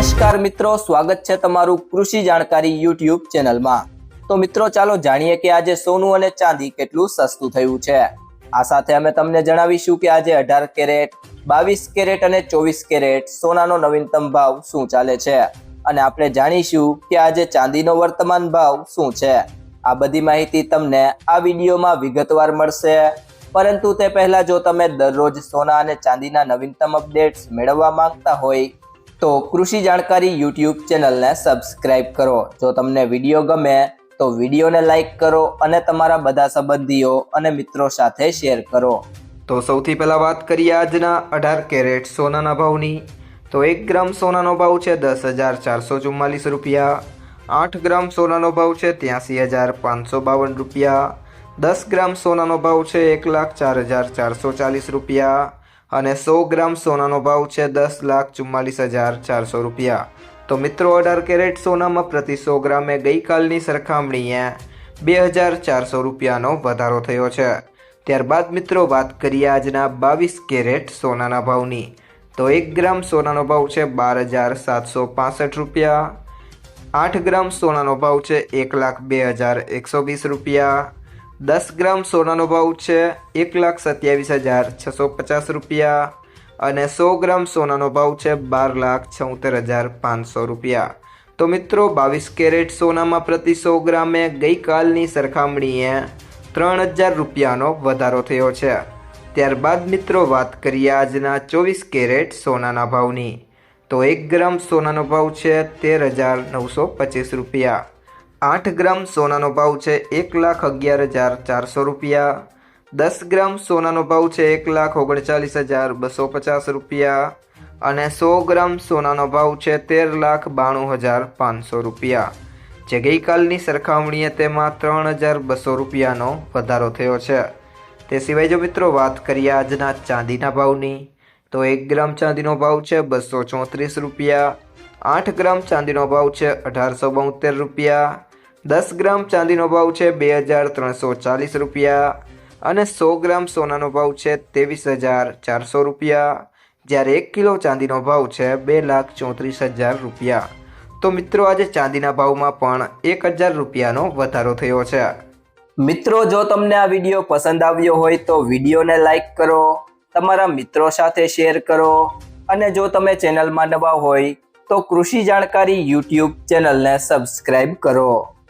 નમસ્કાર મિત્રો, સ્વાગત છે તમારું કૃષિ જાણકારી યુટ્યુબ ચેનલમાં। તો મિત્રો ચાલો જાણીએ કે આજે સોનું અને ચાંદી કેટલું સસ્તું થયું છે। આ સાથે અમે તમને જણાવીશું કે આજે 18 કેરેટ, 22 કેરેટ અને 24 કેરેટ સોનાનો નવીનતમ ભાવ શું ચાલે છે અને આપણે જાણીશું કે આજે ચાંદીનો વર્તમાન ભાવ શું છે। આ બધી માહિતી તમને આ વિડીયોમાં વિગતવાર મળશે, પરંતુ તે પહેલા જો તમે દરરોજ સોના અને ચાંદીના નવીનતમ અપડેટ્સ મેળવવા માંગતા હોય તો કૃષિ જાણકારી યુટ્યુબ ચેનલને સબસ્ક્રાઇબ કરો। જો તમને વિડીયો ગમે તો વિડીયોને લાઈક કરો અને તમારા બધા સંબંધીઓ અને મિત્રો સાથે શેર કરો। તો સૌથી પહેલાં વાત કરીએ આજના 18 કેરેટ સોનાના ભાવની। તો 1 ગ્રામ સોનાનો ભાવ છે 10,444 રૂપિયા। 8 ગ્રામ સોનાનો ભાવ છે 83,552 રૂપિયા। 10 ગ્રામ સોનાનો ભાવ છે 1,04,440 રૂપિયા અને 100 ગ્રામ સોનાનો ભાવ છે 10,44,400 રૂપિયા। તો મિત્રો 18 કેરેટ સોનામાં પ્રતિ 100 ગ્રામે ગઈકાલની સરખામણીએ 2,400 રૂપિયાનો વધારો થયો છે। ત્યારબાદ મિત્રો વાત કરીએ આજના 22 કેરેટ સોનાના ભાવની। તો 1 ગ્રામ સોનાનો ભાવ છે 12,765 રૂપિયા। 8 ગ્રામ સોનાનો ભાવ છે 1,02,120 રૂપિયા। 10 ગ્રામ સોનાનો ભાવ છે 1,27,650 રૂપિયા અને 100 ગ્રામ સોનાનો ભાવ છે 12,76,500 રૂપિયા। તો મિત્રો 22 કેરેટ સોનામાં પ્રતિ 100 ગ્રામે ગઈકાલની સરખામણીએ 3,000 રૂપિયાનો વધારો થયો છે। ત્યારબાદ મિત્રો વાત કરીએ આજના 24 કેરેટ સોનાના ભાવની। તો 1 ગ્રામ સોનાનો ભાવ છે 13,925 રૂપિયા। 8 ગ્રામ સોનાનો ભાવ છે 1,11,400 રૂપિયા। 10 ગ્રામ સોનાનો ભાવ છે 1,39,250 રૂપિયા અને 100 ગ્રામ સોનાનો ભાવ છે 13,92,500 રૂપિયા, જે ગઈકાલની સરખામણીએ તેમાં 3,200 રૂપિયાનો વધારો થયો છે। તે સિવાય જો મિત્રો વાત કરીએ આજના ચાંદીના ભાવની, તો 1 ગ્રામ ચાંદીનો ભાવ છે 234 રૂપિયા। 8 ગ્રામ ચાંદીનો ભાવ છે 1,872 રૂપિયા। 10 ગ્રામ ચાંદીનો ભાવ છે 2,340 રૂપિયા અને 100 ગ્રામ સોનાનો ભાવ છે 23,400 રૂપિયા, જ્યારે 1 કિલો ચાંદીનો ભાવ છે 2,34,000 રૂપિયા। તો મિત્રો આજે ચાંદીના ભાવમાં પણ 1,000 રૂપિયાનો વધારો થયો છે। મિત્રો જો તમને આ વિડીયો પસંદ આવ્યો હોય તો વિડીયોને લાઈક કરો, તમારા મિત્રો સાથે શેર કરો અને જો તમે ચેનલમાં નવા હોય તો કૃષિ જાણકારી યુટ્યુબ ચેનલને સબસ્ક્રાઇબ કરો।